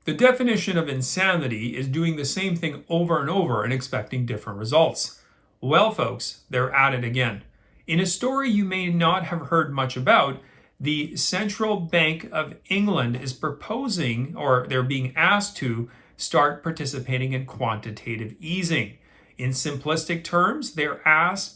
The definition of insanity is doing the same thing over and over and expecting different results. Well, folks, they're at it again. In a story you may not have heard much about, the Central Bank of England is proposing, or they're being asked to, start participating in quantitative easing. In simplistic terms, they're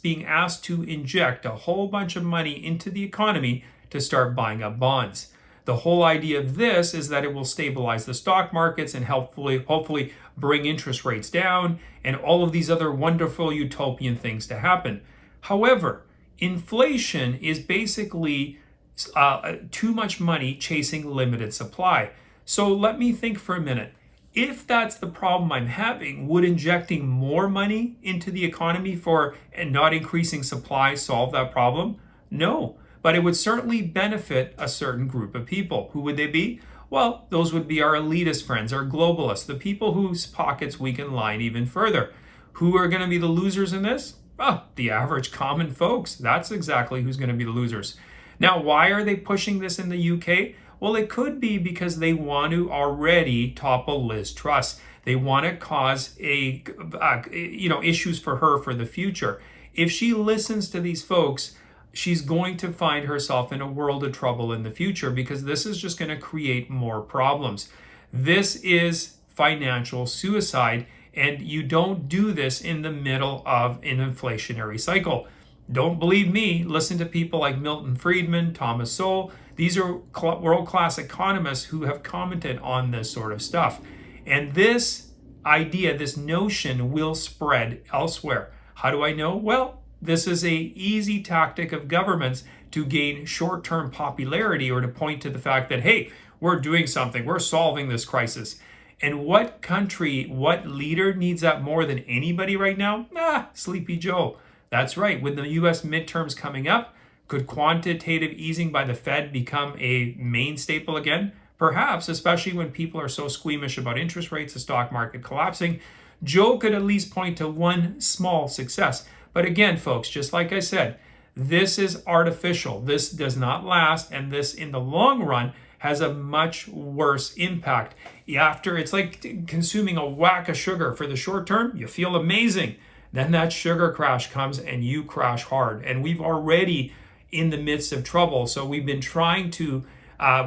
being asked to inject a whole bunch of money into the economy to start buying up bonds. The whole idea of this is that it will stabilize the stock markets and hopefully bring interest rates down and all of these other wonderful utopian things to happen. However, inflation is basically too much money chasing limited supply. So let me think for a minute. If that's the problem I'm having, would injecting more money into the economy and not increasing supply solve that problem? No. But it would certainly benefit a certain group of people. Who would they be? Well, those would be our elitist friends, our globalists, the people whose pockets we can line even further. Who are going to be the losers in this? Well, the average common folks. That's exactly who's going to be the losers. Now, why are they pushing this in the UK? Well, it could be because they want to already topple Liz Truss. They want to cause issues for her for the future. If she listens to these folks, she's going to find herself in a world of trouble in the future because this is just going to create more problems. This is financial suicide, and you don't do this in the middle of an inflationary cycle. Don't believe me, listen to people like Milton Friedman, Thomas Sowell. These are world-class economists who have commented on this sort of stuff. And this idea, this notion will spread elsewhere. How do I know? Well, this is an easy tactic of governments to gain short-term popularity or to point to the fact that, hey, we're doing something, we're solving this crisis. And what country, what leader needs that more than anybody right now? Sleepy Joe. That's right. With the US midterms coming up, could quantitative easing by the Fed become a main staple again? Perhaps, especially when people are so squeamish about interest rates, the stock market collapsing. Joe could at least point to one small success. But again, folks, just like I said, this is artificial. This does not last, and this, in the long run, has a much worse impact. It's like consuming a whack of sugar. For the short term, you feel amazing. Then that sugar crash comes and you crash hard. And we've already in the midst of trouble. So we've been trying to,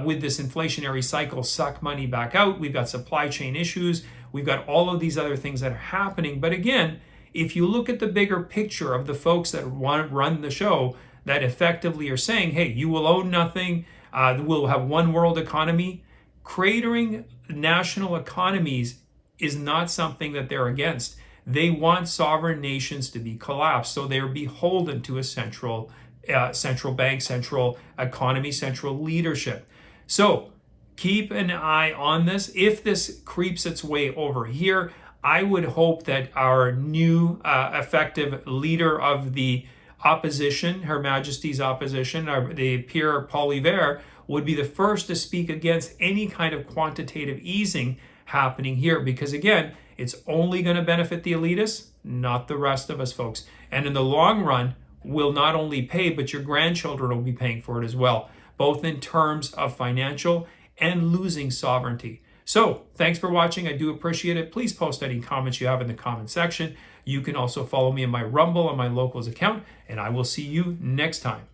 with this inflationary cycle, suck money back out. We've got supply chain issues. We've got all of these other things that are happening. But again, if you look at the bigger picture of the folks that run the show that effectively are saying, hey, you will own nothing, we'll have one world economy, cratering national economies is not something that they're against. They want sovereign nations to be collapsed, so they're beholden to a central bank, central economy, central leadership. So keep an eye on this. If this creeps its way over here, I would hope that our new effective leader of the opposition, Her Majesty's opposition, the Pierre Poilievre, would be the first to speak against any kind of quantitative easing happening here. Because again, it's only going to benefit the elitists, not the rest of us, folks. And in the long run, we'll not only pay, but your grandchildren will be paying for it as well, both in terms of financial and losing sovereignty. So thanks for watching. I do appreciate it. Please post any comments you have in the comment section. You can also follow me on my Rumble and my Locals account, and I will see you next time.